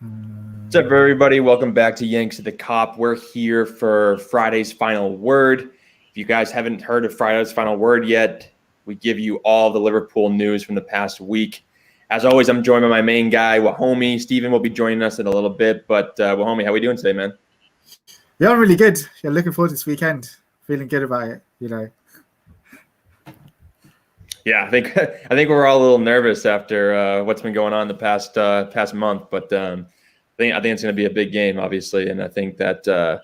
What's up, everybody? Welcome back to Yanks at the Cop. We're here for Friday's Final Word. If you guys haven't heard of Friday's Final Word yet, we give you all the Liverpool news from the past week. As always, I'm joined by my main guy, Wahomie. Steven will be joining us in a little bit. But Wahomie, how are we doing today, man? Yeah, I'm really good. Yeah, looking forward to this weekend. Feeling good about it, you know. Yeah, I think we're all a little nervous after what's been going on the past month, but I think it's going to be a big game, obviously, and I think that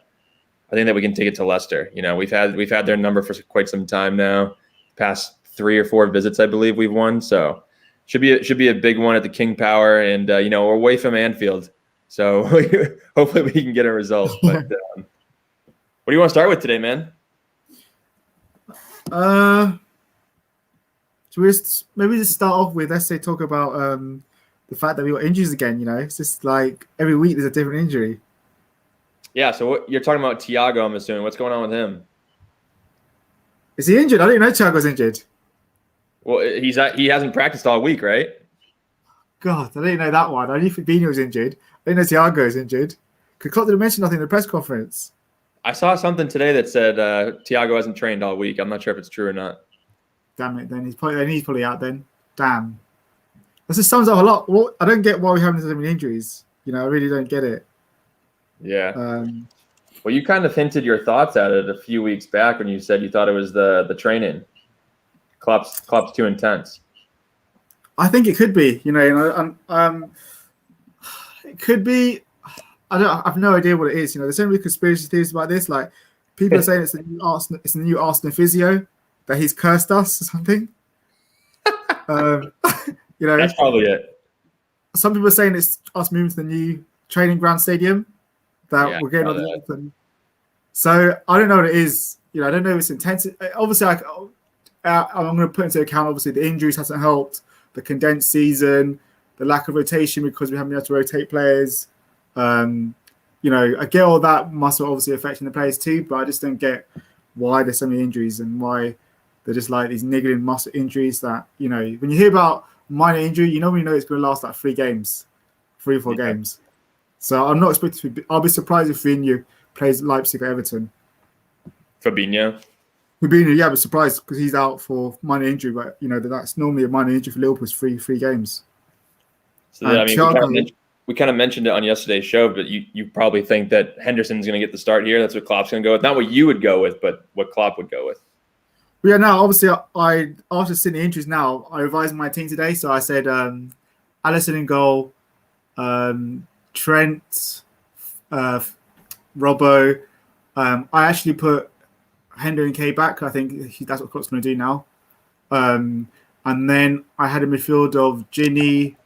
we can take it to Leicester. You know, we've had their number for quite some time now. Past 3 or 4 visits, I believe we've won, so should be a big one at the King Power, and you know, we're away from Anfield, so hopefully we can get a result. But what do you want to start with today, man? So maybe just start off with, let's say, talk about the fact that we got injuries again. You know, it's just like every week there's a different injury. Yeah. So you're talking about Thiago, I'm assuming. What's going on with him? Is he injured? I didn't know Thiago's injured. Well, he hasn't practiced all week, right? God, I didn't know that one. I knew Fabinho was injured. I didn't know Thiago was injured. Because Klopp didn't mention nothing in the press conference. I saw something today that said Thiago hasn't trained all week. I'm not sure if it's true or not. Damn it, then he's probably out then. Damn. That just sums up a lot. Well, I don't get why we're having so many injuries. You know, I really don't get it. Yeah. Well, you kind of hinted your thoughts at it a few weeks back when you said you thought it was the training. Klopp's too intense. I think it could be. You know, it could be. I have no idea what it is. You know, there's so many conspiracy theories about this. Like, people are saying it's the new Arsenal physio, that he's cursed us or something. You know, that's probably it. Some people are saying it's us moving to the new training ground stadium that we're getting on the open. So I don't know what it is. You know, I don't know if it's intense. Obviously, I'm going to put into account, obviously, the injuries hasn't helped, the condensed season, the lack of rotation because we haven't been able to rotate players. You know, I get all that must obviously affecting the players too, but I just don't get why there's so many injuries and why they're just like these niggling muscle injuries that, you know, when you hear about minor injury, you normally know it's going to last like 3 or 4 games. So I'm not expecting I'll be surprised if Raphinha plays Leipzig or Everton. Fabinho, yeah, but surprised because he's out for minor injury, but you know that's normally a minor injury for Liverpool's 3 games. So I mean, we kind of mentioned it on yesterday's show, but you probably think that Henderson's going to get the start here. That's what Klopp's going to go with. Not what you would go with, but what Klopp would go with. Well, yeah, now obviously after seeing the injuries now, I revised my team today. So I said Alisson in goal, Trent, Robbo. I actually put Hendo and Kabak. I think that's what Klopp's going to do now. And then I had a midfield of Ginny,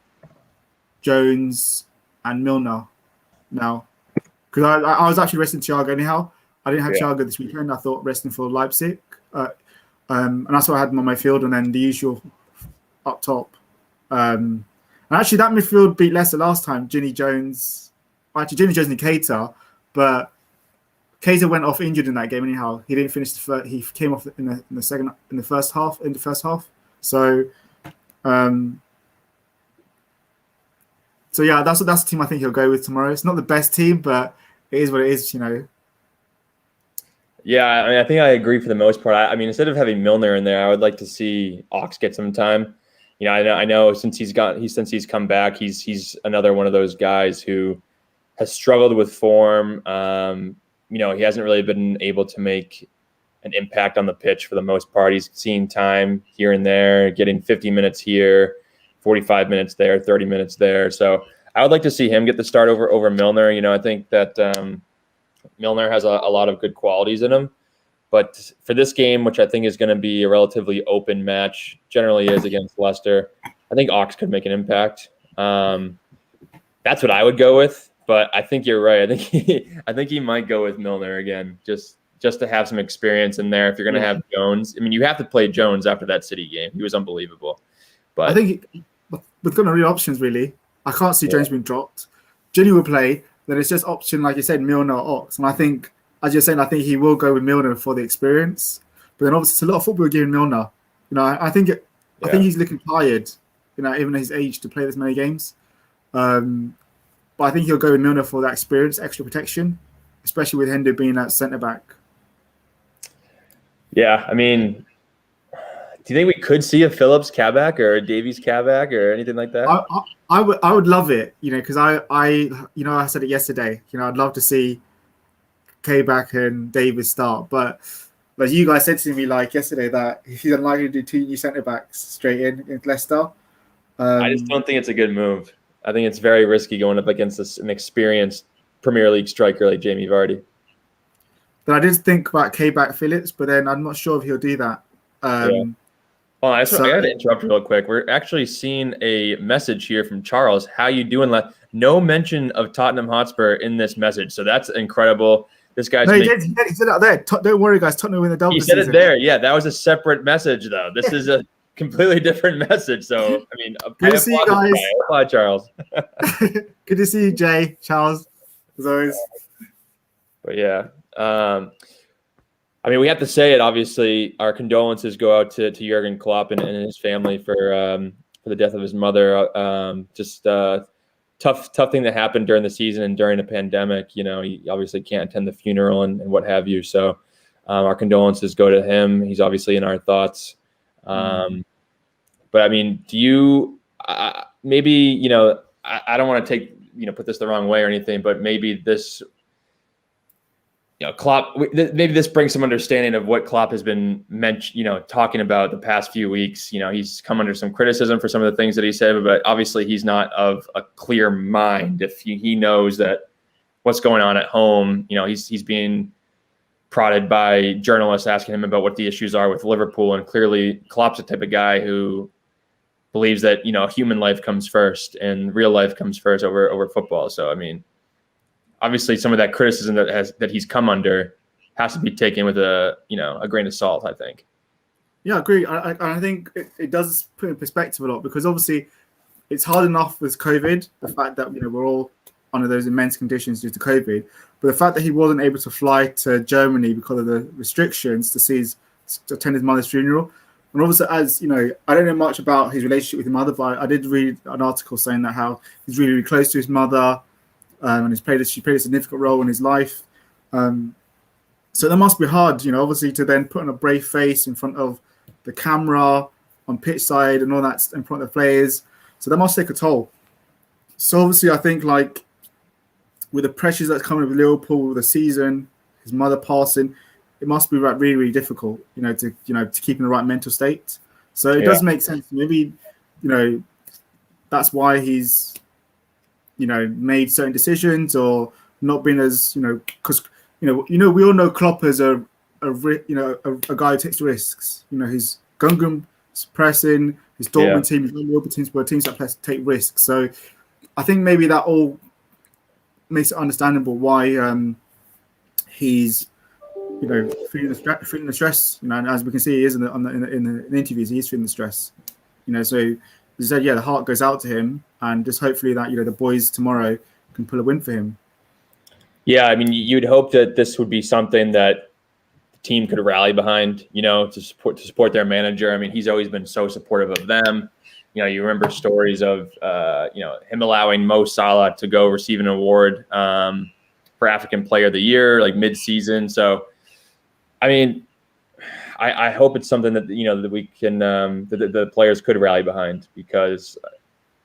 Jones, and Milner now. Because I was actually resting Thiago anyhow. I didn't have Thiago this weekend. I thought resting for Leipzig. And that's what I had in my midfield, and then the usual up top. And actually, that midfield beat Leicester last time. Ginny Jones and Keita, but Keita went off injured in that game anyhow. He didn't finish he came off in the first half. So, yeah, that's the team I think he'll go with tomorrow. It's not the best team, but it is what it is, you know. Yeah, I mean, I think I agree for the most part. I mean, instead of having Milner in there, I would like to see Ox get some time. You know, I know since he's come back, he's another one of those guys who has struggled with form. You know, he hasn't really been able to make an impact on the pitch for the most part. He's seeing time here and there, getting 50 minutes here, 45 minutes there, 30 minutes there. So I would like to see him get the start over Milner. You know, I think that Milner has a lot of good qualities in him. But for this game, which I think is going to be a relatively open match, generally is against Leicester, I think Ox could make an impact. That's what I would go with. But I think you're right. I think he might go with Milner again, just to have some experience in there. If you're going to have Jones, I mean, you have to play Jones after that City game. He was unbelievable. But I think we've got no real options really. I can't see Jones being dropped. Ginny will play. Then it's just option, like you said, Milner or Ox. And I think, as you're saying, I think he will go with Milner for the experience. But then obviously it's a lot of football giving Milner. You know, I think he's looking tired. You know, even at his age to play this many games. but I think he'll go with Milner for that experience, extra protection, especially with Hendo being at centre back. Yeah, I mean, do you think we could see a Phillips Kabak or a Davies Kabak or anything like that? I would love it, because I said it yesterday. I'd love to see Kabak and Davies start, but like you guys said to me like yesterday that he's unlikely to do 2 new centre backs straight in Leicester. I just don't think it's a good move. I think it's very risky going up against an experienced Premier League striker like Jamie Vardy. But I did think about Kabak Phillips, but then I'm not sure if he'll do that. Yeah. Oh, I got to interrupt real quick. We're actually seeing a message here from Charles. How you doing? No mention of Tottenham Hotspur in this message, so that's incredible. This guy's he said it out there. Don't worry, guys. Tottenham win the double. He said it there. Yeah, that was a separate message, though. This is a completely different message. So, I mean, good to see you guys. I applaud Charles. Good to see you, Jay. Charles, as always. But yeah. I mean, we have to say it. Obviously, our condolences go out to Jurgen Klopp and his family for the death of his mother. Tough thing that happened during the season and during the pandemic. He obviously can't attend the funeral and what have you. So, our condolences go to him. He's obviously in our thoughts. But I mean, do you maybe I don't want to take put this the wrong way or anything, but maybe this. Klopp, maybe this brings some understanding of what Klopp has been talking about the past few weeks. He's come under some criticism for some of the things that he said, but obviously he's not of a clear mind. If he knows that what's going on at home, he's being prodded by journalists asking him about what the issues are with Liverpool. And clearly Klopp's the type of guy who believes that, human life comes first and real life comes first over football. So, I mean, obviously, some of that criticism that he's come under has to be taken with a grain of salt, I think. Yeah, I agree. I think it does put in perspective a lot because obviously it's hard enough with COVID, the fact that we're all under those immense conditions due to COVID, but the fact that he wasn't able to fly to Germany because of the restrictions to attend his mother's funeral. And obviously, as I don't know much about his relationship with his mother, but I did read an article saying that how he's really, really close to his mother. And she played a significant role in his life. So that must be hard, obviously, to then put on a brave face in front of the camera on pitch side and all that in front of the players. So that must take a toll. So obviously, I think with the pressures that's coming with Liverpool, with the season, his mother passing, it must be really, really difficult, to keep in the right mental state. So it does make sense. Maybe, that's why he's made certain decisions or not been as, because, we all know Klopp as a guy who takes risks. His Gungan pressing, his Dortmund team, his Liverpool teams were teams that take risks. So I think maybe that all makes it understandable why he's, feeling the stress. As we can see, he is in the interviews, he is feeling the stress. So. As I said, the heart goes out to him, and just hopefully that the boys tomorrow can pull a win for him. Yeah, I mean, you'd hope that this would be something that the team could rally behind, to support their manager. I mean, he's always been so supportive of them. You remember stories of him allowing Mo Salah to go receive an award for African Player of the Year, like mid-season. So, I mean, I hope it's something that that we can that the players could rally behind because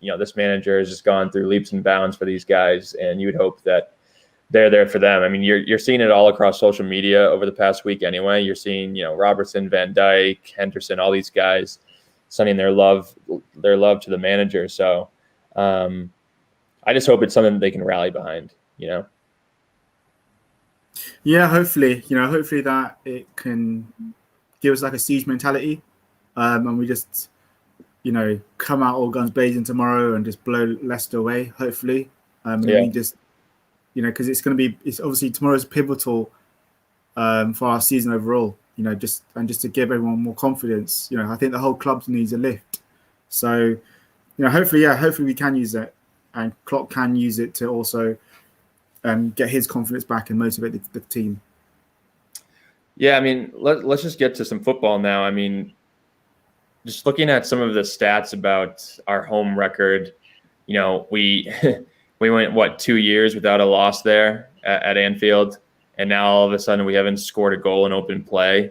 this manager has just gone through leaps and bounds for these guys, and you would hope that they're there for them. I mean, you're seeing it all across social media over the past week. Anyway, you're seeing Robertson, Van Dijk, Henderson, all these guys sending their love to the manager. So I just hope it's something that they can rally behind. Yeah, hopefully that it can give us a siege mentality, and we just, come out all guns blazing tomorrow and just blow Leicester away. Hopefully, we just, because it's obviously tomorrow's pivotal for our season overall. Just to give everyone more confidence. I think the whole club needs a lift. So, hopefully we can use it, and Klopp can use it to also get his confidence back and motivate the team. Yeah, I mean, let's just get to some football now. I mean, just looking at some of the stats about our home record, we we went 2 years without a loss there at Anfield, and now all of a sudden we haven't scored a goal in open play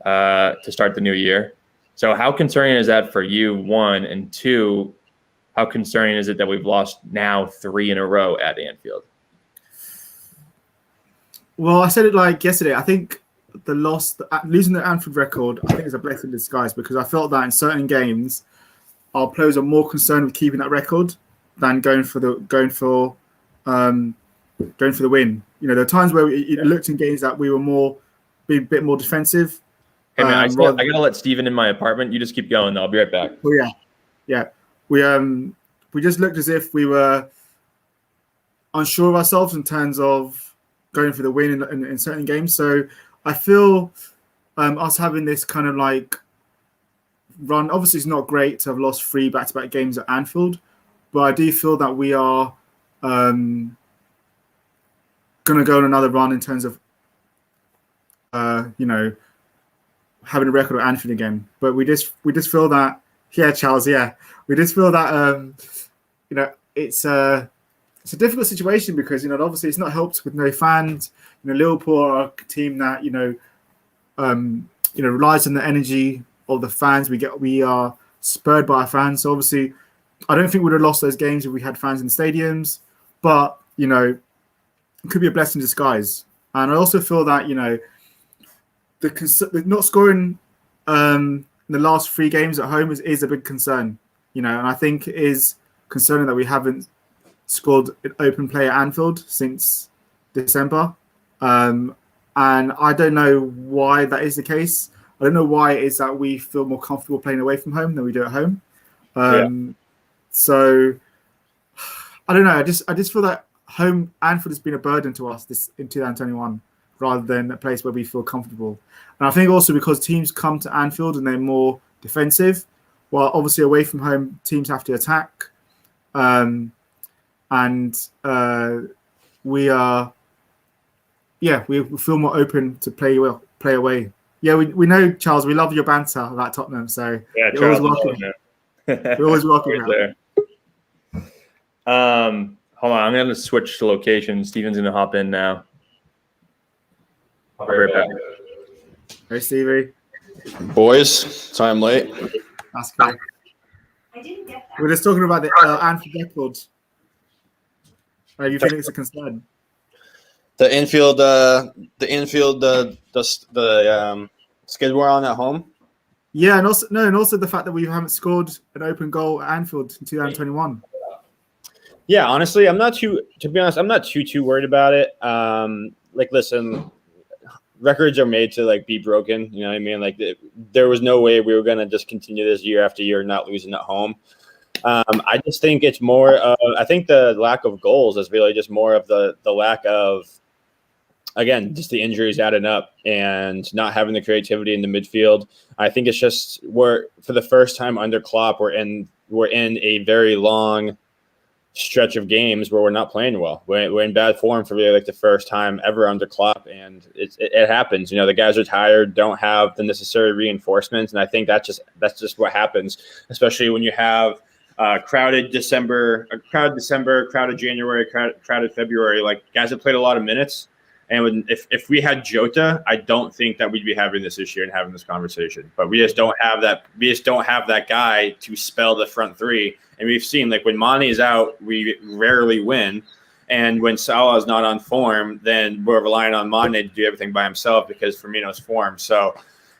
to start the new year. So how concerning is that for you, one, and two, how concerning is it that we've lost now 3 in a row at Anfield? Well, I said it like yesterday. I think losing the Anfield record, I think is a blessing in disguise, because I felt that in certain games, our players are more concerned with keeping that record than going for the win. You know, there are times where it looked in games that we were being a bit more defensive. Hey man, I gotta let Steven in my apartment. You just keep going. I'll be right back. Well, yeah. We just looked as if we were unsure of ourselves in terms of going for the win in certain games. So I feel us having this kind of like run. Obviously, it's not great to have lost 3 back-to-back games at Anfield, but I do feel that we are going to go on another run in terms of having a record at Anfield again. But we just feel that, Charles, we just feel that it's a difficult situation because obviously it's not helped with no fans. Liverpool are a team that relies on the energy of the fans. We are spurred by our fans. So obviously, I don't think we would have lost those games if we had fans in the stadiums. But it could be a blessing in disguise. And I also feel that the not scoring in the last 3 games at home is a big concern. And I think it is concerning that we haven't scored an open play at Anfield since December. And I don't know why that is the case. I don't know why it is that we feel more comfortable playing away from home than we do at home. So I don't know. I just feel that home Anfield has been a burden to us in 2021 rather than a place where we feel comfortable. And I think also because teams come to Anfield and they're more defensive, while obviously away from home teams have to attack. We feel more open to play away. Yeah, we know, Charles, we love your banter about Tottenham, so you're always welcome. We're always welcome there. Hold on, I'm going to switch to location. Steven's going to hop in now. I'll be right back. Hey, Stevie. Boys, sorry I'm late. That's great. I didn't get that. We're just talking about the Anfield record. You think it's a concern? The infield, the skid we're on at home. Yeah, and also the fact that we haven't scored an open goal at Anfield in 2021. Yeah, honestly, I'm not too worried about it. Listen, records are made to be broken. You know what I mean? There was no way we were going to just continue this year after year not losing at home. I just think it's more of, I think the lack of goals is really just more of the lack of, again, just the injuries adding up and not having the creativity in the midfield. I think it's just for the first time under Klopp, we're in a very long stretch of games where we're not playing well. We're in bad form for really the first time ever under Klopp, and it happens. The guys are tired, don't have the necessary reinforcements, and I think that's just what happens, especially when you have crowded December, crowded January, crowded February. Guys have played a lot of minutes. And if we had Jota, I don't think that we'd be having this issue and having this conversation. But we just don't have that. We just don't have that guy to spell the front three. And we've seen when Mane is out, we rarely win. And when Salah is not on form, then we're relying on Mane to do everything by himself because Firmino's form. So,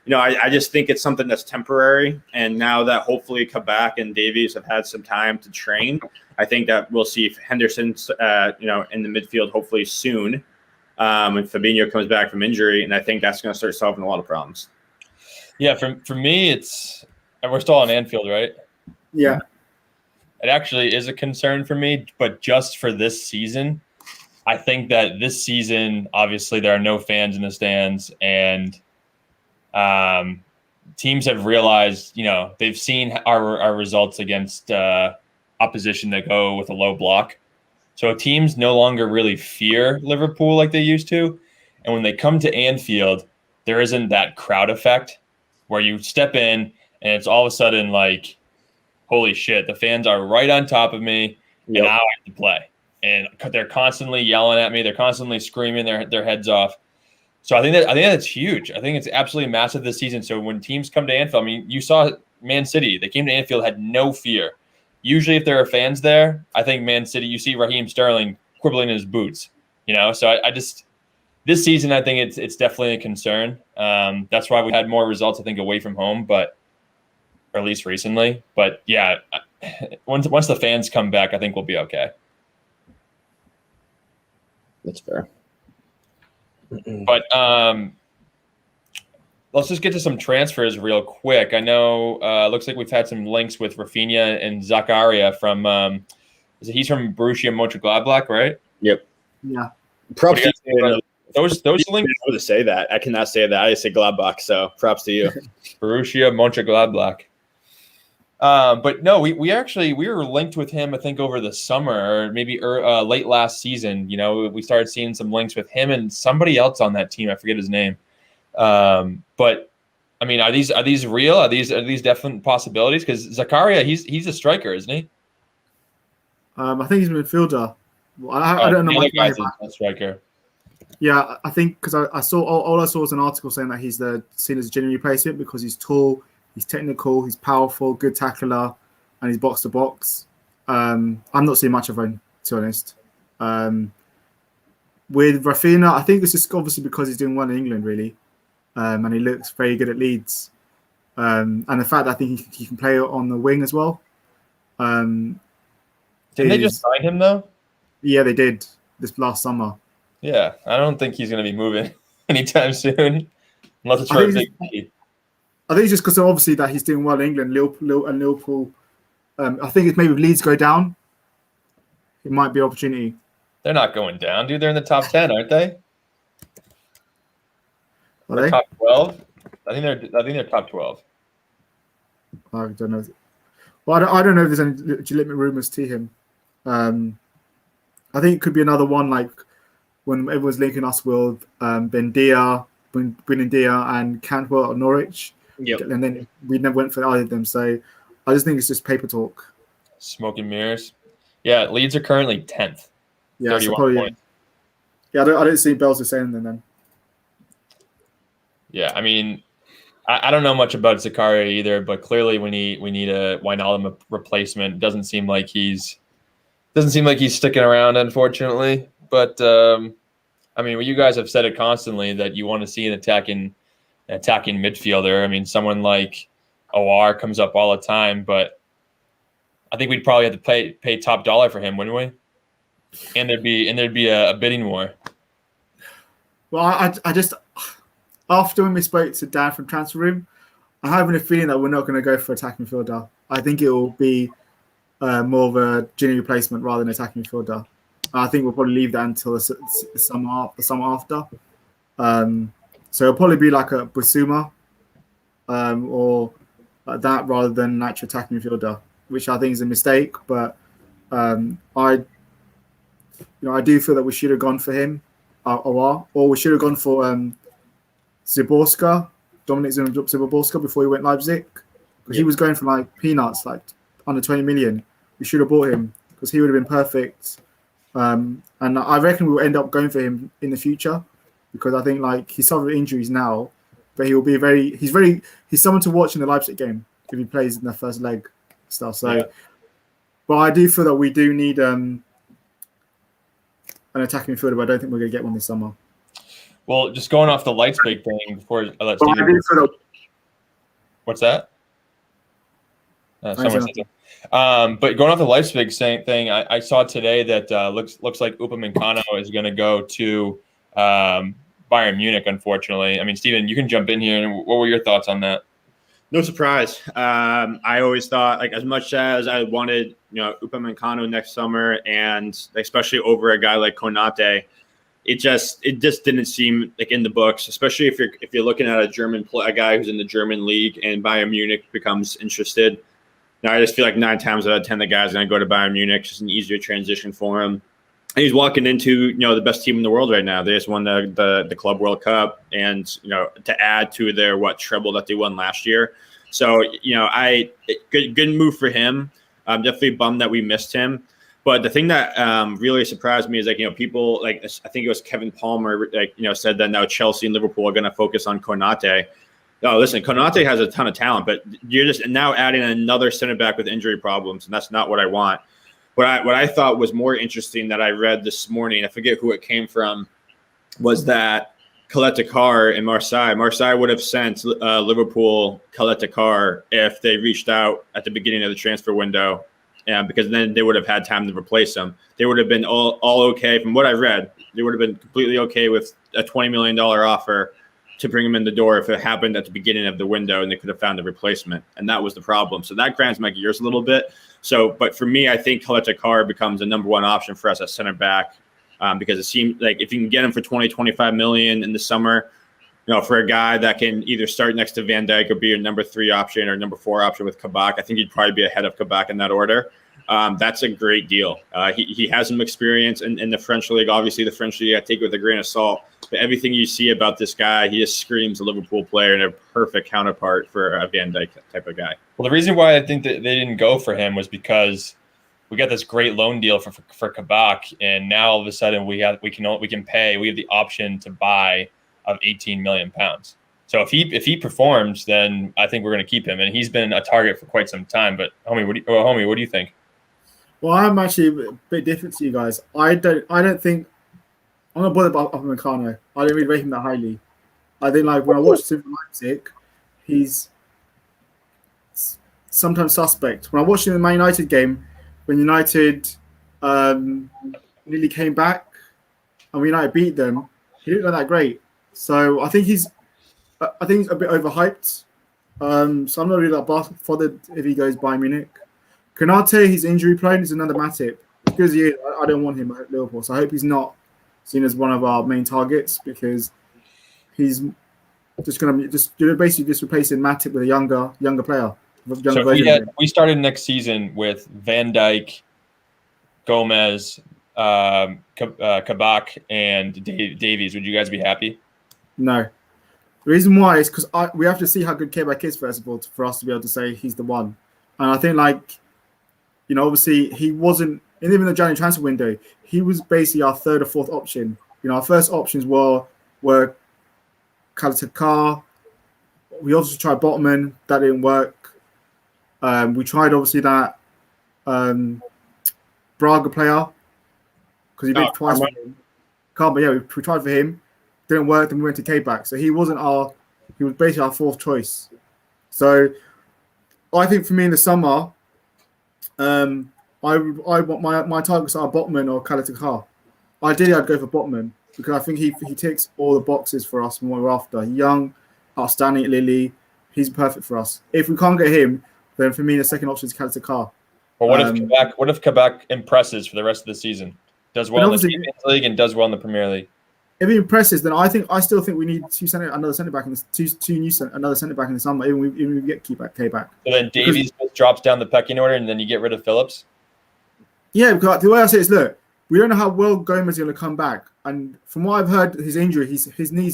I just think it's something that's temporary. And now that hopefully Kabak and Davies have had some time to train, I think that we'll see Henderson's, in the midfield hopefully soon. When Fabinho comes back from injury, and I think that's going to start solving a lot of problems. Yeah, for me, and we're still on Anfield, right? Yeah. It actually is a concern for me, but just for this season. I think that this season, obviously, there are no fans in the stands, and teams have realized, they've seen our results against opposition that go with a low block. So teams no longer really fear Liverpool like they used to. And when they come to Anfield, there isn't that crowd effect where you step in and it's all of a sudden holy shit, the fans are right on top of me and now I have to play. and they're constantly yelling at me. They're constantly screaming their heads off. So I think that's huge. I think it's absolutely massive this season. So when teams come to Anfield, I mean, you saw Man City. They came to Anfield, had no fear. Usually, if there are fans there, I think Man City, you see Raheem Sterling quibbling in his boots. So I just this season, I think it's definitely a concern. That's why we had more results, I think, away from home, or at least recently. But yeah, once the fans come back, I think we'll be okay. That's fair. But let's just get to some transfers real quick. I know looks like we've had some links with Raphinha and Zakaria from he's from Borussia Mönchengladbach, right? Yep. Yeah. Props to you. Those links. I to say that. I cannot say that. I say Gladbach, so props to you. Borussia Mönchengladbach. But no, we were linked with him, I think, over the summer or maybe late last season. We started seeing some links with him and somebody else on that team. I forget his name. But I mean, are these real? Are these definite possibilities? Because Zakaria, he's a striker, isn't he? I think he's a midfielder. I don't know much about him. A striker. Yeah, I think because I saw all I saw was an article saying that he's seen as a genuine replacement because he's tall, he's technical, he's powerful, good tackler, and he's box to box. I'm not seeing much of him, to be honest. With Raphinha, I think it's just obviously because he's doing well in England, really, and he looks very good at Leeds, and the fact that I think he can play on the wing as well. Didn't they just sign him though? Yeah, they did this last summer. Yeah, I don't think he's going to be moving anytime soon, unless it's for a big fee. I think it's just because obviously that he's doing well in England, Liverpool. I think it's maybe if Leeds go down, it might be an opportunity. They're not going down, dude. They're in the top 10, aren't they? Are they? Top 12? I think they're top 12. I don't know. Well, I don't know if there's any legitimate rumours to him. I think it could be another one like when everyone's linking us with Buendia and Cantwell at Norwich. Yep. And then we never went for either of them. So I just think it's just paper talk. Smoke and mirrors. Yeah, Leeds are currently 10th. Yeah, 31 so probably, points. Yeah, I don't see Bells the same then. Yeah, I mean, I don't know much about Zakaria either, but clearly we need a Wijnaldum replacement. Doesn't seem like he's sticking around, unfortunately. But I mean, you guys have said it constantly that you want to see an attacking midfielder. I mean, someone like OR comes up all the time, but I think we'd probably have to pay top dollar for him, wouldn't we? And there'd be a bidding war. Well, I just after when we spoke to Dan from Transfer Room, I'm having a feeling that we're not going to go for attacking midfielder. I think it will be more of a genuine replacement rather than attacking midfielder. I think we'll probably leave that until the summer after. So it'll probably be like a Bissouma or like that rather than an actual attacking midfielder, which I think is a mistake. But I do feel that we should have gone for him, or we should have gone for Zaborska, Dominic Zaborska before he went Leipzig, because he was going for like peanuts, like under 20 million. We should have bought him because he would have been perfect. And I reckon we'll end up going for him in the future because I think like he's suffering injuries now, but he will be he's someone to watch in the Leipzig game if he plays in the first leg stuff. So, yeah. But I do feel that we do need an attacking midfielder, but I don't think we're going to get one this summer. Well, just going off the Leipzig thing before I let Steven. What's that? Someone said that. But going off the Leipzig thing, I saw today that looks like Upamecano is going to go to Bayern Munich, unfortunately. I mean, Steven, you can jump in here. What were your thoughts on that? No surprise. I always thought, like, as much as I wanted, Upamecano next summer, and especially over a guy like Konate, it just didn't seem like in the books, especially if you're looking at a guy who's in the German league and Bayern Munich becomes interested. Now, I just feel like 9 times out of 10, the guy's going to go to Bayern Munich. It's just an easier transition for him. And he's walking into, the best team in the world right now. They just won the Club World Cup, and, to add to their treble that they won last year. So, good move for him. I'm definitely bummed that we missed him. But the thing that really surprised me is people I think it was Kevin Palmer said that now Chelsea and Liverpool are going to focus on Konate. No, listen, Konate has a ton of talent, but you're just now adding another center back with injury problems, and that's not what I want. What I thought was more interesting that I read this morning, I forget who it came from, was that Caleta-Car in Marseille would have sent Liverpool Caleta-Car if they reached out at the beginning of the transfer window, because then they would have had time to replace him. They would have been all okay. From what I read, they would have been completely okay with a $20 million offer to bring him in the door if it happened at the beginning of the window and they could have found a replacement. And that was the problem. So that grinds my gears a little bit. But for me, I think Caleta-Car becomes a number one option for us at center back, because it seems like if you can get him for 20, 25 million in the summer, for a guy that can either start next to Van Dijk or be a number 3 option or number 4 option with Kabak, I think he'd probably be ahead of Kabak in that order. That's a great deal. He has some experience in the French league. Obviously, the French league I take with a grain of salt. But everything you see about this guy, he just screams a Liverpool player and a perfect counterpart for a Van Dijk type of guy. Well, the reason why I think that they didn't go for him was because we got this great loan deal for Kabak, and now all of a sudden we have the option to buy of 18 million pounds. So if he performs, then I think we're going to keep him, and he's been a target for quite some time. But homie, what do you think? Well, I'm actually a bit different to you guys. I don't think I'm not bothered about Upamecano. I don't really rate him that highly. I think when I watched him for Leipzig, he's sometimes suspect. When I watched him in the Man United game, when United nearly came back and United beat them, he didn't look that great. So I think he's a bit overhyped. So I'm not really that bothered if he goes Bayern Munich. Konate, he's injury prone. He's another Matip. Because I don't want him at Liverpool. So I hope he's not seen as one of our main targets, because he's just going to basically replacing Matip with a younger player. So if we started next season with Van Dijk, Gomez, Kabak, and Davies, would you guys be happy? No. The reason why is because we have to see how good Kabak is first of all for us to be able to say he's the one. And I think obviously he wasn't, and even the January transfer window, he was basically our third or fourth option. Our first options were Caleta-Car. We also tried Botman. That didn't work. We tried obviously that Braga player because he played twice for him. But yeah, we tried for him. Didn't work. Then we went to Kabak. So he was basically our fourth choice. So I think for me in the summer, I want my targets are Botman or Caleta-Car. Ideally, I'd go for Botman because I think he ticks all the boxes for us and what we're after. Young, outstanding at Lille. He's perfect for us. If we can't get him, then for me the second option is Caleta-Car. Well, what if Kabak impresses for the rest of the season? Does well in the Champions League and does well in the Premier League. If he impresses, then I still think we need another centre back in another centre back in the summer. Even if we get Kabak. So then Davies just drops down the pecking order, and then you get rid of Phillips. Yeah, because the way I say it is, look, we don't know how well Gomez is going to come back, and from what I've heard, his injury, his knee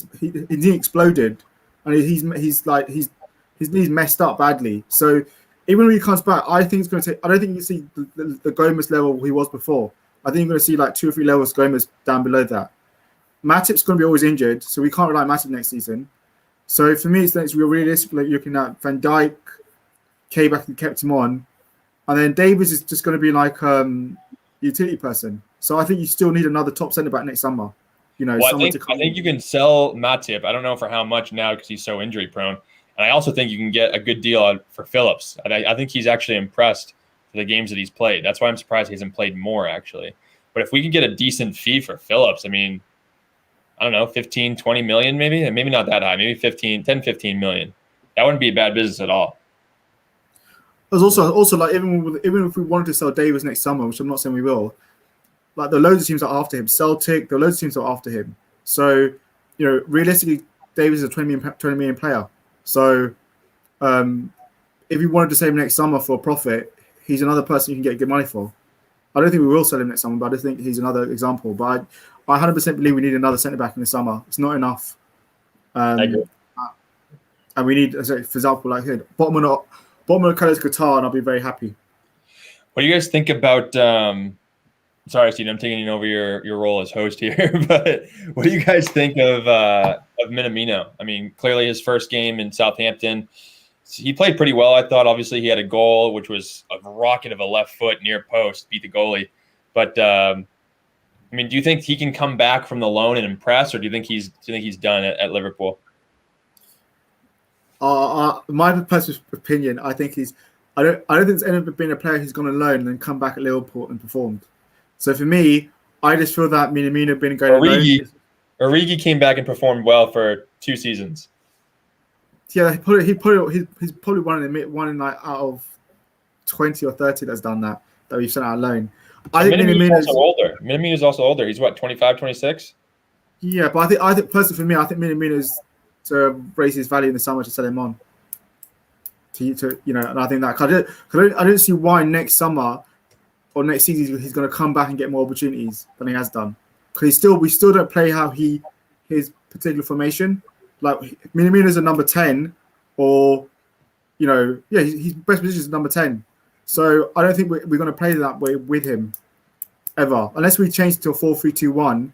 exploded, and his knees messed up badly. So even when he comes back, I think it's going to take. I don't think you see the Gomez level he was before. I think you're going to see 2 or 3 levels Gomez down below that. Matip's going to be always injured, so we can't rely on Matip next season. So for me, it's we're realistically looking at Van Dijk, Kabak, and kept him on, and then Davies is just going to be utility person. So I think you still need another top centre back next summer. I think you can sell Matip. I don't know for how much now because he's so injury prone, and I also think you can get a good deal for Phillips. I think he's actually impressed for the games that he's played. That's why I'm surprised he hasn't played more actually. But if we can get a decent fee for Phillips, I mean, I don't know, 15, 20 million maybe? Maybe not that high. Maybe 15 million. That wouldn't be a bad business at all. There's also even if we wanted to sell Davies next summer, which I'm not saying we will, the loads of teams are after him. Celtic, the loads of teams are after him. So, realistically, Davies is a 20 million player. So, if you wanted to save him next summer for a profit, he's another person you can get good money for. I don't think we will sell him next summer, but I just think he's another example. But I 100% believe we need another centre back in the summer. It's not enough. I agree. And we need, for example, Botman or Caleta-Car, and I'll be very happy. What do you guys think about sorry, Steve, I'm taking over your role as host here, but what do you guys think of Minamino? I mean, clearly his first game in Southampton, he played pretty well, I thought. Obviously, he had a goal, which was a rocket of a left foot near post, beat the goalie. But I mean, do you think he can come back from the loan and impress, or do you think he's done at Liverpool? My personal opinion, I think I don't think there's ever been a player who's gone on loan and then come back at Liverpool and performed. So for me, I just feel that Minamino being going on loan. Origi came back and performed well for 2 seasons. Yeah, he's probably one in like out of 20 or 30 that's done that we've sent out on loan. I think Minamino's also older. Minamino's also older. He's what, 25, 26? Yeah, but I think personally for me, I think Minamino's to raise his value in the summer to sell him on. To and I think that I don't see why next summer or next season he's going to come back and get more opportunities than he has done. Because we still don't play how his particular formation. Like Minamino's a number 10, or his best position is number 10. So I don't think we're going to play that way with him ever, unless we change it to a 4-3-2-1.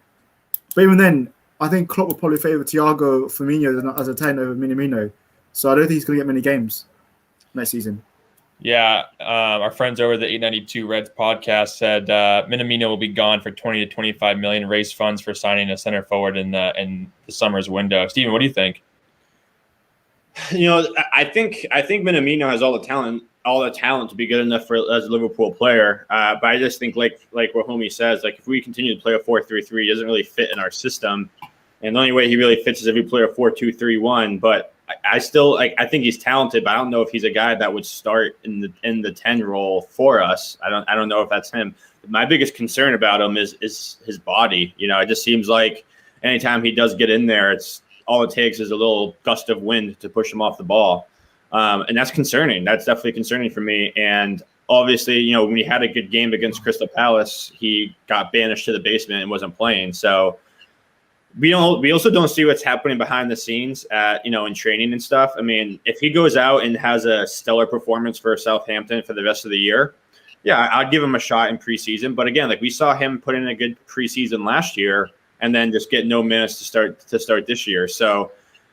But even then, I think Klopp will probably favour Thiago Fabinho as a 10 over Minamino. So I don't think he's going to get many games next season. Yeah, our friends over the 892 Reds podcast said Minamino will be gone for 20 to 25 million, raise funds for signing a center forward in the summer's window. Steven, what do you think? I think Minamino has all the talent to be good enough as a Liverpool player. But I just think like what Homie says, like if we continue to play a 4-3-3, he doesn't really fit in our system. And the only way he really fits is if we play a 4-2-3-1. But I still I think he's talented, but I don't know if he's a guy that would start in the 10 role for us. I don't know if that's him. My biggest concern about him is his body. It just seems like anytime he does get in there, it's all it takes is a little gust of wind to push him off the ball. And that's concerning. That's definitely concerning for me. And obviously, when he had a good game against Crystal Palace, he got banished to the basement and wasn't playing. So we also don't see what's happening behind the scenes in training and stuff. I mean, if he goes out and has a stellar performance for Southampton for the rest of the year, yeah, I'd give him a shot in preseason. But again, we saw him put in a good preseason last year and then just get no minutes to start this year. So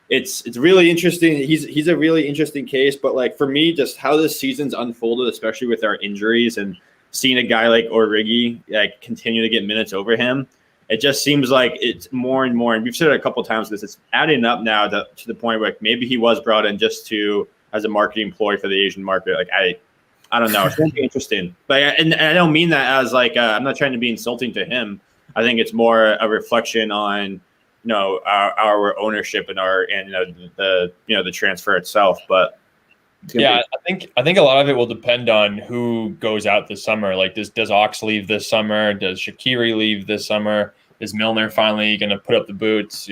it's really interesting. He's a really interesting case. But for me, just how this season's unfolded, especially with our injuries and seeing a guy like Origi continue to get minutes over him, it just seems like it's more and more, and we've said it a couple of times, it's adding up now to the point where maybe he was brought in just as a marketing ploy for the Asian market. I don't know. It's going to be interesting. But and I don't mean that as I'm not trying to be insulting to him. I think it's more a reflection on our ownership and the transfer itself. But yeah, I think a lot of it will depend on who goes out this summer. Like, does Ox leave this summer? Does Shaqiri leave this summer? Is Milner finally going to put up the boots?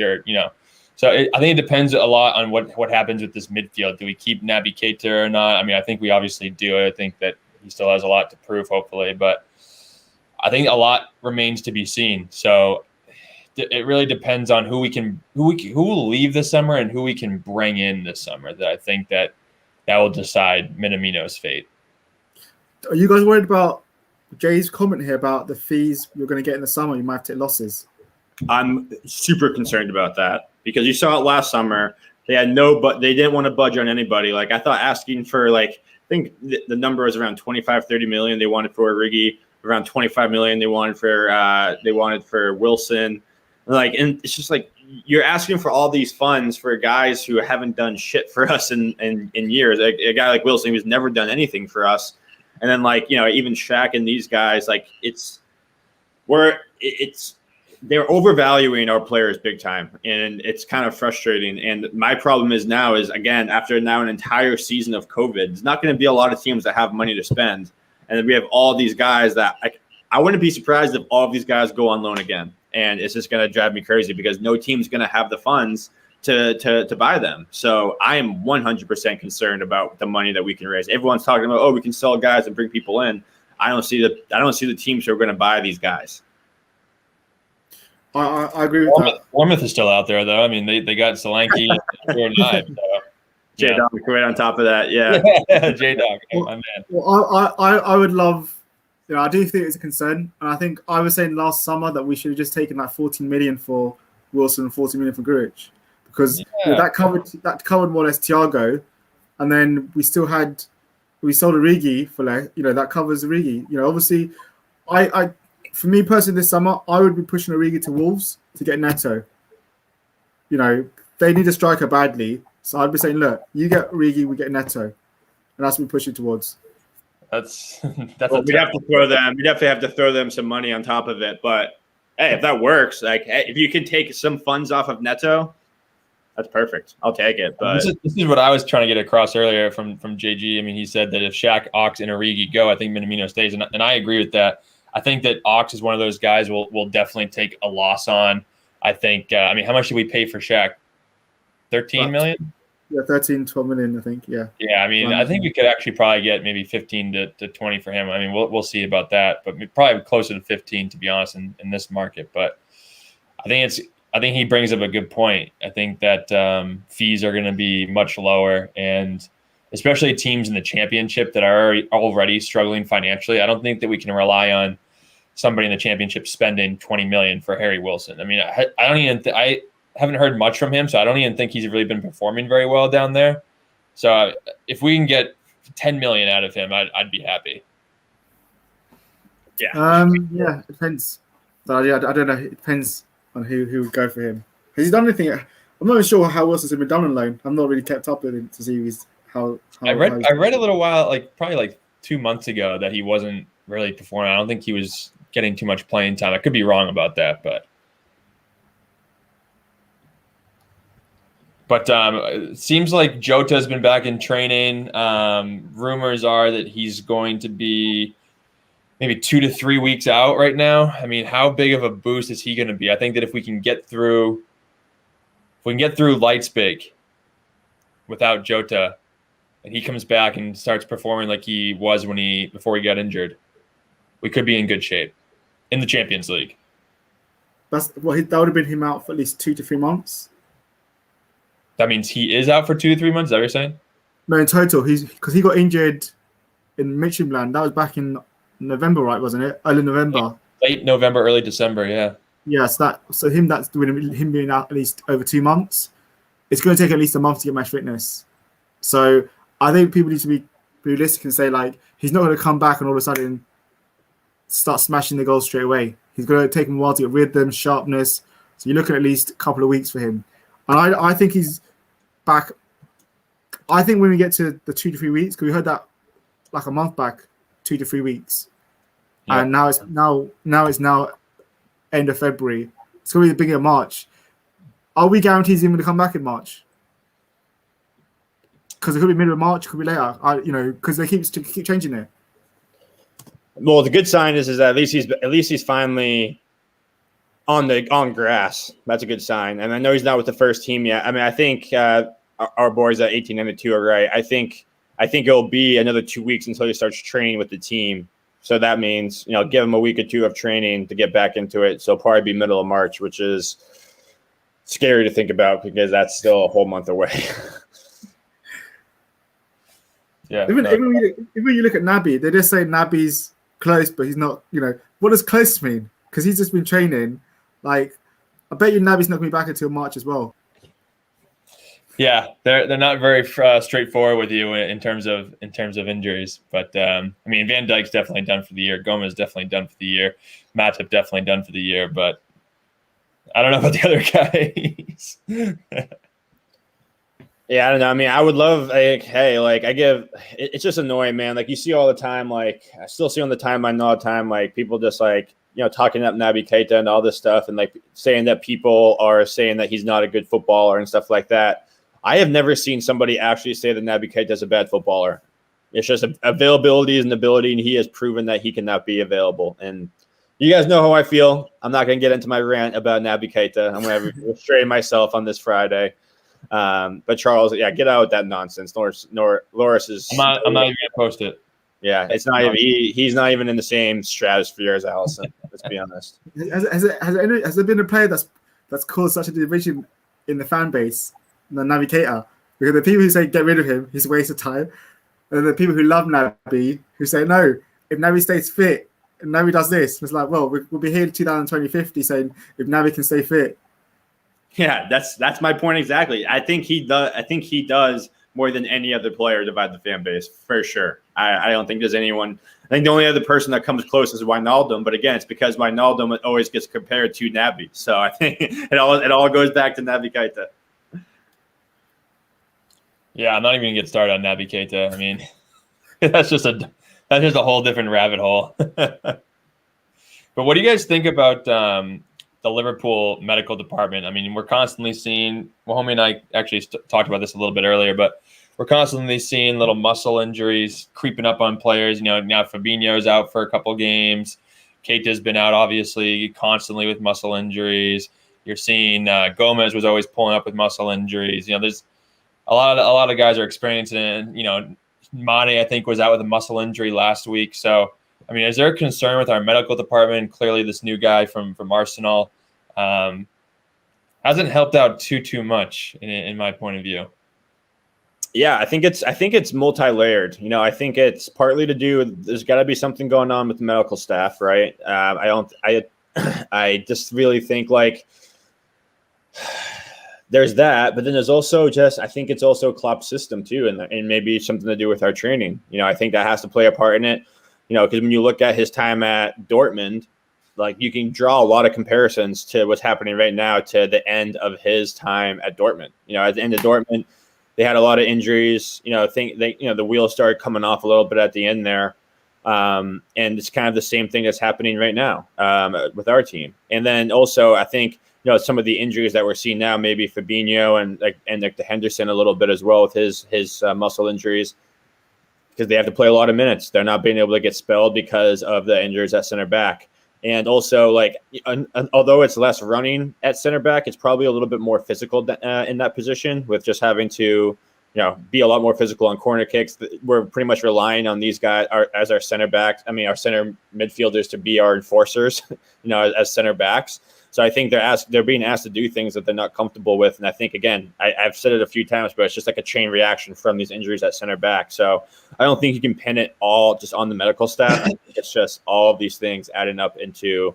So I think it depends a lot on what happens with this midfield. Do we keep Naby Keita or not? I mean, I think we obviously do. I think that he still has a lot to prove, hopefully, but I think a lot remains to be seen. So it really depends on who will leave this summer and who we can bring in this summer. That I think that will decide Minamino's fate. Are you guys worried about Jay's comment here about the fees you're going to get in the summer? You might have to take losses. I'm super concerned about that because you saw it last summer. They had they didn't want to budge on anybody. I thought asking for I think the number was around 25-30 million they wanted for Origi, around 25 million they wanted for Wilson. And it's just you're asking for all these funds for guys who haven't done shit for us in years. A guy like Wilson who's never done anything for us, and then even Shaq and these guys, they're overvaluing our players big time, and it's kind of frustrating. And my problem is again, after now an entire season of COVID, there's not going to be a lot of teams that have money to spend, and then we have all these guys that I wouldn't be surprised if all of these guys go on loan again. And it's just going to drive me crazy because no team's going to have the funds to buy them. So I am 100% concerned about the money that we can raise. Everyone's talking about, we can sell guys and bring people in. I don't see the teams who are going to buy these guys. I agree with that. Bournemouth is still out there, though. I mean, they got Solanke and J-Dog right on top of that. Yeah. J-Dog, my man. Well, I would love I do think it's a concern, and I think I was saying last summer that we should have just taken like 14 million for Wilson and 40 million for Grujic, because that covered more or less Thiago, and then we sold Origi for that covers Origi. Obviously, for me personally this summer I would be pushing Origi to Wolves to get Neto. They need a striker badly, so I'd be saying, look, you get Origi, we get Neto, and that's what we push it towards. That's we'd have to throw them. We'd definitely have to throw them some money on top of it. But hey, if that works, if you can take some funds off of Neto, that's perfect. I'll take it. But this is what I was trying to get across earlier from JG. I mean, he said that if Shaq, Ox, and Origi go, I think Minamino stays, and I agree with that. I think that Ox is one of those guys we'll definitely take a loss on. I think. How much did we pay for Shaq? 13 million. Yeah, 13, 12 million, I think. Yeah. Yeah, I think we could actually probably get maybe 15 to 20 for him. We'll see about that, but probably closer to 15 to be honest in this market. But I think he brings up a good point. I think that fees are going to be much lower, and especially teams in the championship that are already struggling financially. I don't think that we can rely on somebody in the championship spending 20 million for Harry Wilson. I haven't heard much from him, so I don't even think he's really been performing very well down there. So if we can get 10 million out of him, I'd be happy. Yeah. It depends. I don't know. It depends on who would go for him. Has he done anything? I'm not even sure how Wilson's been done on loan. I'm not really kept up with him to see how I read a little while, probably 2 months ago, that he wasn't really performing. I don't think he was getting too much playing time. I could be wrong about that, but it seems like Jota's been back in training. Rumors are that he's going to be maybe 2 to 3 weeks out right now. How big of a boost is he going to be? I think that if we can get through Leipzig without Jota, and he comes back and starts performing like he was before he got injured, we could be in good shape in the Champions League. That would have been him out for at least 2 to 3 months. That means he is out for 2 to 3 months. Is that what you're saying? No, in total, because he got injured in Midtjylland. That was back in November, right? Wasn't it? Early November. Late November, early December. Yeah. Yes, that's him being out at least over 2 months. It's going to take at least a month to get match fitness. So I think people need to be realistic and say he's not going to come back and all of a sudden start smashing the goals straight away. He's going to take him a while to get rhythm, sharpness. So you're looking at least a couple of weeks for him. And I think he's back. I think when we get to the 2 to 3 weeks, because we heard that a month back, 2 to 3 weeks, yeah. And now it's end of February. It's going to be the beginning of March. Are we guaranteed he's going to come back in March? Because it could be middle of March, it could be later. Because they keep changing it. Well, the good sign is that at least he's finally on grass. That's a good sign. And I know he's not with the first team yet. I think our boys at 18-2 are right. I think it'll be another 2 weeks until he starts training with the team. So that means, give him a week or two of training to get back into it. So probably be middle of March, which is scary to think about because that's still a whole month away. Yeah. Even when you look at Naby, they just say Naby's close, but he's not. What does close mean? Because he's just been training. I bet you Naby's not going to be back until March as well. Yeah, they're not very straightforward with you in terms of injuries. But Van Dijk's definitely done for the year. Gomez definitely done for the year. Matip definitely done for the year. But I don't know about the other guys. Yeah, I don't know. I would love it's just annoying, man. You see all the time. I still see on the timeline all the time. People just talking up Naby Keita and all this stuff, and saying that people are saying that he's not a good footballer and stuff like that. I have never seen somebody actually say that Naby Keita is a bad footballer. It's just availability is an ability, and he has proven that he cannot be available. And you guys know how I feel. I'm not going to get into my rant about Naby Keita. I'm going to restrain myself on this Friday. But Charles, get out with that nonsense. Loris is. I'm not even going to post it. Yeah, it's not even. He's not even in the same stratosphere as Allison. Let's be honest. Has there been a player that's caused such a division in the fan base than Naby Keita? Because the people who say get rid of him, he's a waste of time, and the people who love Naby who say no. If Naby stays fit, Naby does this. It's like, well, we'll be here in 2050 saying if Naby can stay fit. Yeah, that's my point exactly. I think he does more than any other player divide the fan base for sure. I don't think there's anyone. I think the only other person that comes close is Wijnaldum, but again, it's because Wijnaldum always gets compared to Naby. So I think it all goes back to Naby Keita. Yeah, I'm not even gonna get started on Naby Keita. I mean, that's just a whole different rabbit hole. But what do you guys think about the Liverpool medical department? I mean, we're constantly seeing, well, homie and I actually talked about this a little bit earlier, but we're constantly seeing little muscle injuries creeping up on players. You know, now Fabinho's out for a couple games. Keita's been out, obviously, constantly with muscle injuries. You're seeing Gomez was always pulling up with muscle injuries. You know, there's a lot of guys are experiencing it. You know, Mane, I think, was out with a muscle injury last week. So, I mean, is there a concern with our medical department? Clearly, this new guy from Arsenal hasn't helped out too much in my point of view. Yeah, I think it's multi-layered. You know, I think it's partly to do with there's got to be something going on with the medical staff, right? I just really think like there's that, but then there's also I think it's also Klopp's system too, and maybe something to do with our training. You know, I think that has to play a part in it. You know, because when you look at his time at Dortmund, like you can draw a lot of comparisons to what's happening right now to the end of his time at Dortmund. You know, at the end of Dortmund, they had a lot of injuries. You know, the wheels started coming off a little bit at the end there, and it's kind of the same thing that's happening right now with our team. And then also, I think some of the injuries that we're seeing now, maybe Fabinho and the Henderson a little bit as well with his muscle injuries, because they have to play a lot of minutes. They're not being able to get spelled because of the injuries at center back. And also, like, although it's less running at center back, it's probably a little bit more physical in that position with just having to, be a lot more physical on corner kicks. We're pretty much relying on these guys as our center backs. I mean, our center midfielders to be our enforcers, as center backs. So I think they're being asked to do things that they're not comfortable with. And I think, again, I've said it a few times, but it's just like a chain reaction from these injuries at center back. So I don't think you can pin it all just on the medical staff. I think it's just all of these things adding up into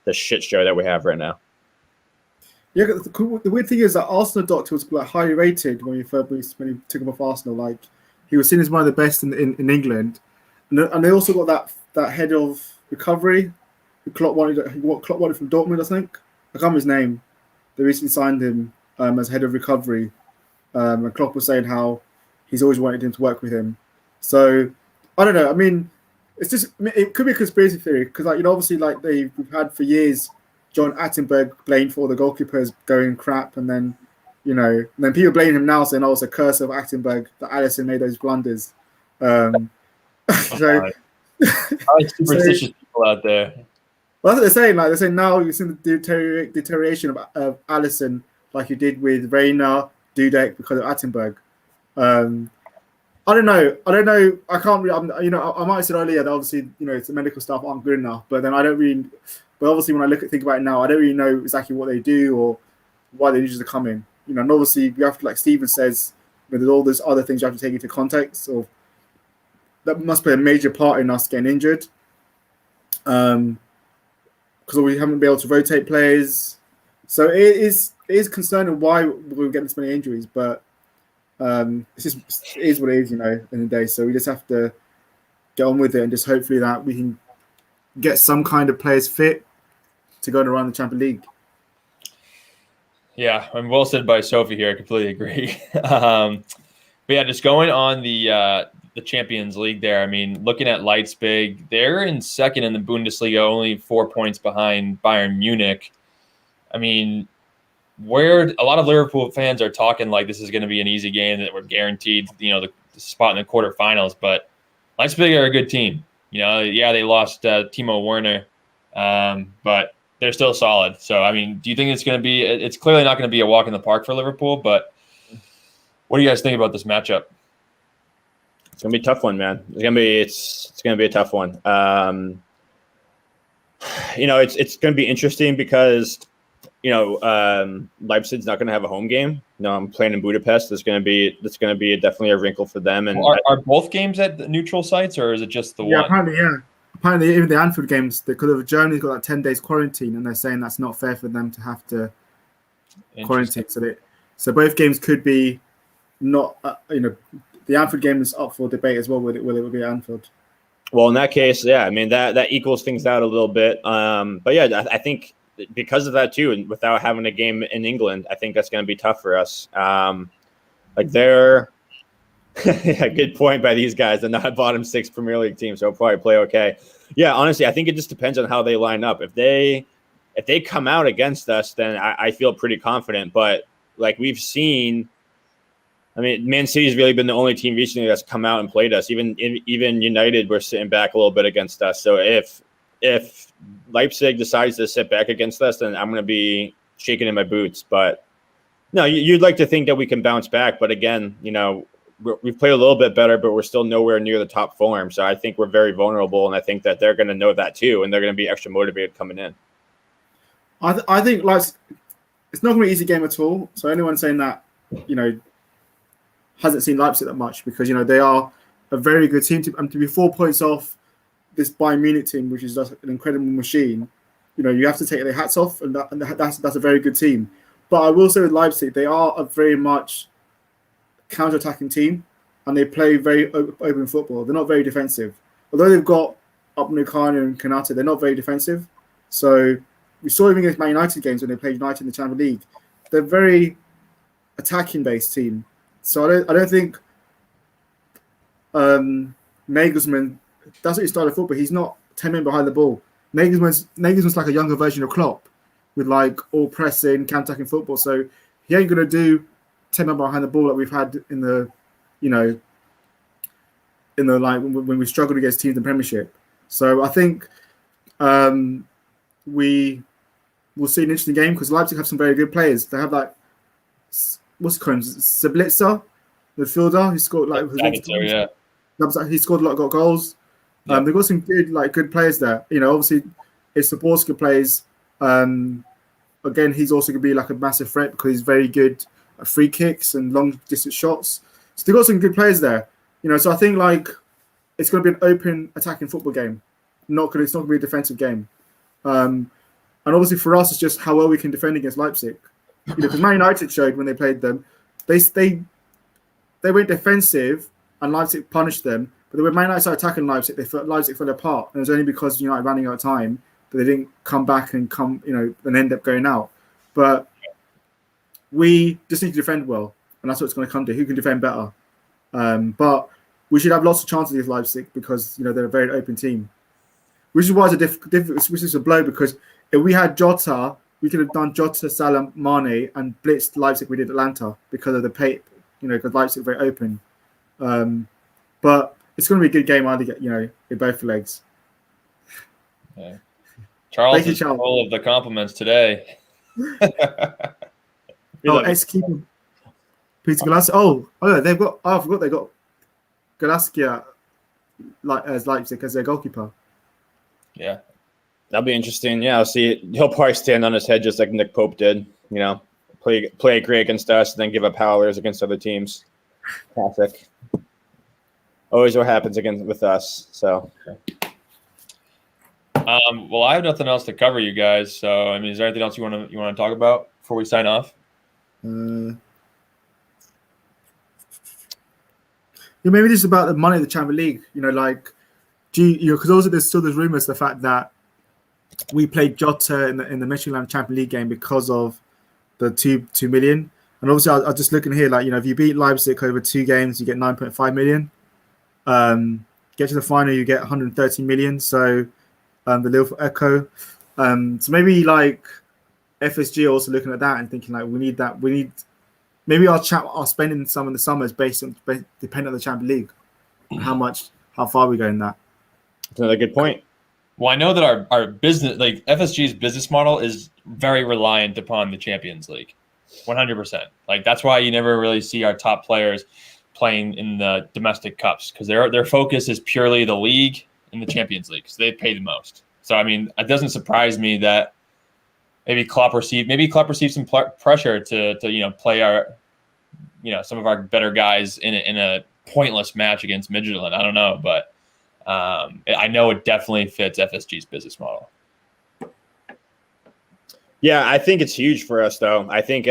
the shit show that we have right now. Yeah, the weird thing is that Arsenal doctor was like highly rated when he took him off Arsenal. Like he was seen as one of the best in England, and they also got that head of recovery. Klopp wanted from Dortmund, I think. I can't remember his name. They recently signed him as head of recovery, and Klopp was saying how he's always wanted him to work with him. So I don't know. I mean, it could be a conspiracy theory because, obviously, we've had for years John Attenberg blamed for the goalkeepers going crap, and then then people blame him now saying, "Oh, it's a curse of Attenberg that Alisson made those blunders." So superstitious people out there. Well, that's what they're saying. They're saying now you've seen the deterioration of Alisson, like you did with Reina, Dudek, because of Attenberg. I don't know. I can't really. I might have said earlier that obviously, it's the medical staff aren't good enough. But then I don't really. But obviously, when I think about it now, I don't really know exactly what they do or why they usually come in. And obviously, you have to, like Stephen says, there's all those other things you have to take into context. Or that must play a major part in us getting injured. Because we haven't been able to rotate players. So it is concerning why we're getting this many injuries, but it is what it is, in the day. So we just have to get on with it and just hopefully that we can get some kind of players fit to go around the Champions League. Yeah, I'm well said by Sophie here. I completely agree. But yeah, just going on the Champions League there. I mean, looking at Leipzig, they're in second in the Bundesliga, only 4 points behind Bayern Munich. I mean, where a lot of Liverpool fans are talking like this is going to be an easy game, that we're guaranteed, the spot in the quarterfinals. But Leipzig are a good team. Yeah, they lost Timo Werner, but they're still solid. So, I mean, do you think it's clearly not going to be a walk in the park for Liverpool, but what do you guys think about this matchup? It's gonna be a tough one, man. It's gonna be a tough one. It's gonna be interesting because Leipzig's not gonna have a home game. I'm playing in Budapest. That's gonna be definitely a wrinkle for them. And are both games at the neutral sites, or is it just the one? Apparently, yeah. apparently even the Anfield games, because of Germany's got like 10 days quarantine, and they're saying that's not fair for them to have to quarantine. So both games could be not. The Anfield game is up for debate as well. Will it be Anfield? Well, in that case, yeah, I mean that equals things out a little bit. But yeah, I think because of that too, and without having a game in England, I think that's going to be tough for us. They're yeah, good point by these guys. They're not a bottom 6 Premier League team, so they'll probably play okay. Yeah, honestly, I think it just depends on how they line up. If they come out against us, then I feel pretty confident. But like we've seen, I mean, Man City's really been the only team recently that's come out and played us. Even United were sitting back a little bit against us. So if Leipzig decides to sit back against us, then I'm going to be shaking in my boots. But no, you'd like to think that we can bounce back. But again, we've played a little bit better, but we're still nowhere near the top form. So I think we're very vulnerable, and I think that they're going to know that too, and they're going to be extra motivated coming in. I think like it's not going to be an easy game at all. So anyone saying that, hasn't seen Leipzig that much, because they are a very good team. To be 4 points off this Bayern Munich team, which is just an incredible machine, you have to take their hats off, and that's a very good team. But I will say with Leipzig, they are a very much counter-attacking team, and they play very open football. They're not very defensive. Although they've got Upamecano and Konate, they're not very defensive. So we saw even against Man United games when they played United in the Champions League. They're a very attacking-based team. So I don't think Nagelsmann, that's what he started football. He's not 10 men behind the ball. Nagelsmann's like a younger version of Klopp, with like all pressing, counter-attacking football. So he ain't going to do 10 men behind the ball that we've had in the like when we struggled against teams in the Premiership. So I think we will see an interesting game, because Leipzig have some very good players. They have like what's it called, Sabitzer, the midfielder. He scored he scored a lot of goals. Yeah. They've got some good players there. Obviously, if Saborska plays, again, he's also going to be like a massive threat, because he's very good at free kicks and long distance shots. So they've got some good players there. So I think like it's going to be an open attacking football game. It's not going to be a defensive game. And obviously for us, it's just how well we can defend against Leipzig. Because Man United showed when they played them, they went defensive and Leipzig punished them. But when Man United started attacking Leipzig, Leipzig fell apart. And it was only because United running out of time that they didn't come back and and end up going out. But we just need to defend well, and that's what it's going to come to. Who can defend better? But we should have lots of chances against Leipzig, because they're a very open team. Which is why it's which is a blow, because if we had Jota, we could have done Jota, Salah, Mane, and blitzed Leipzig. We did Atlanta because of the pace, because Leipzig are very open. But it's going to be a good game either get in both legs. Yeah. Charles is full of the compliments today. Ex-keeper Peter Galassia. Oh, they've got. Oh, I forgot they got Galassia as Leipzig as their goalkeeper. Yeah, that'll be interesting. Yeah, I'll see it. He'll probably stand on his head just like Nick Pope did. Play great against us, and then give up howlers against other teams. Classic. Always what happens with us. So. Well, I have nothing else to cover, you guys. So, I mean, is there anything else you want to talk about before we sign off? Maybe just about the money of the Champions League. Because also there's still rumors the fact that we played Jota in the Michelin Champions League game because of the 2 million. And obviously, I just looking here, if you beat Leipzig over 2 games, you get 9.5 million. Get to the final, you get 130 million. So the Liverpool Echo. So maybe FSG also looking at that and thinking we need that. We need maybe our spending some in the summers depending on the Champions League, and how far we go in that. That's another good point. Well, I know that our business, FSG's business model, is very reliant upon the Champions League, 100%. That's why you never really see our top players playing in the domestic cups, because their focus is purely the league and the Champions League, because they pay the most. So I mean, it doesn't surprise me that maybe Klopp received some pressure to play our some of our better guys in a pointless match against Midtjylland. I don't know, but I know it definitely fits FSG's business model. Yeah, I think it's huge for us, though. I think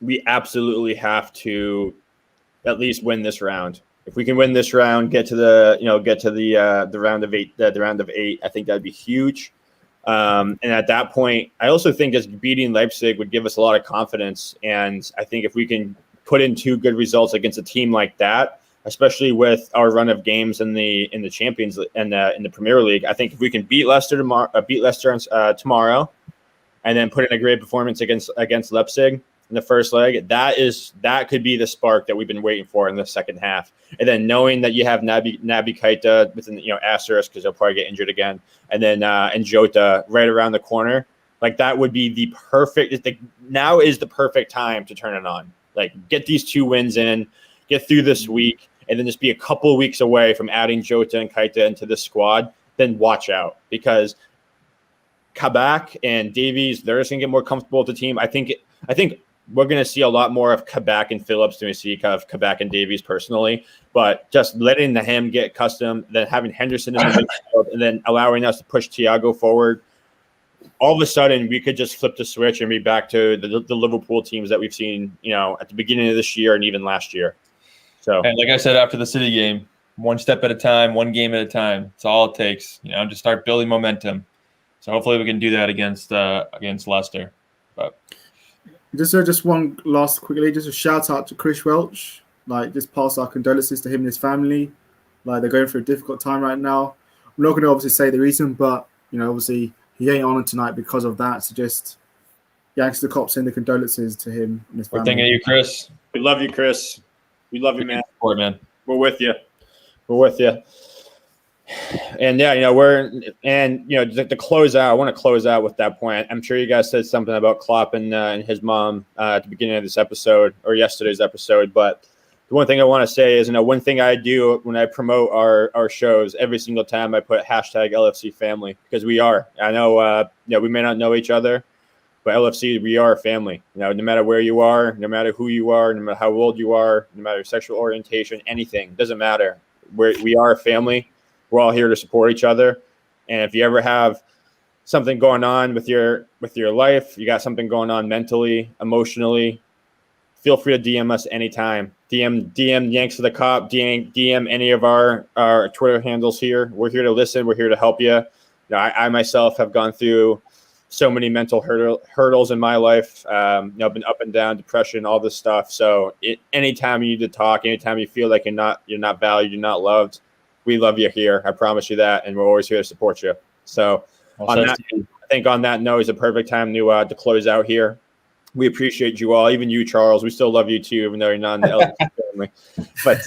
we absolutely have to at least win this round. If we can win this round, get to the round of eight, the round of 8, I think that'd be huge. And at that point, I also think just beating Leipzig would give us a lot of confidence. And I think if we can put in 2 good results against a team like that, especially with our run of games in the Champions and in the Premier League, I think if we can beat Leicester tomorrow, and then put in a great performance against Leipzig in the first leg, that could be the spark that we've been waiting for in the second half. And then knowing that you have Naby Keita within asterisk because he'll probably get injured again, and then and Jota right around the corner, like that would be the perfect. Now is the perfect time to turn it on. Like get these 2 wins in, get through this week, and then just be a couple of weeks away from adding Jota and Keita into the squad. Then watch out, because Kabak and Davies, they're just gonna get more comfortable with the team. I think we're gonna see a lot more of Kabak and Phillips than we see of Kabak and Davies personally. But just letting him get accustomed, then having Henderson in the midfield, and then allowing us to push Thiago forward. All of a sudden, we could just flip the switch and be back to the Liverpool teams that we've seen, at the beginning of this year and even last year. So, and like I said after the City game, one step at a time, one game at a time. It's all it takes, just start building momentum. So hopefully we can do that against Leicester. But just one last quickly, just a shout out to Chris Welch. Like, just pass our condolences to him and his family. Like, they're going through a difficult time right now. I'm not going to obviously say the reason, but obviously he ain't on tonight because of that. So just Yanks the Cops send the condolences to him and his family. We're thinking of you, Chris. We love you, Chris. We love you, man. Support, man. We're with you. And yeah, to close out, I want to close out with that point. I'm sure you guys said something about Klopp and his mom at the beginning of this episode or yesterday's episode. But the one thing I want to say is, one thing I do when I promote our shows, every single time I put hashtag LFC family, because we are. I know, we may not know each other, but LFC, we are a family. No matter where you are, no matter who you are, no matter how old you are, no matter your sexual orientation, anything, doesn't matter. We are a family. We're all here to support each other. And if you ever have something going on with your life, you got something going on mentally, emotionally, feel free to DM us anytime. DM Yanks to the Cop, DM any of our Twitter handles here. We're here to listen. We're here to help you. I myself have gone through so many mental hurdles in my life. I've been up and down, depression, all this stuff. So anytime you need to talk, anytime you feel like you're not valued, you're not loved, we love you here. I promise you that, and we're always here to support you. So I think on that note is a perfect time to close out here. We appreciate you all, even you, Charles. We still love you too, even though you're not in the LFC family. But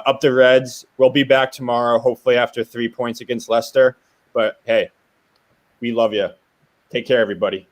up the Reds. We'll be back tomorrow, hopefully after 3 points against Leicester. But hey, we love you. Take care, everybody.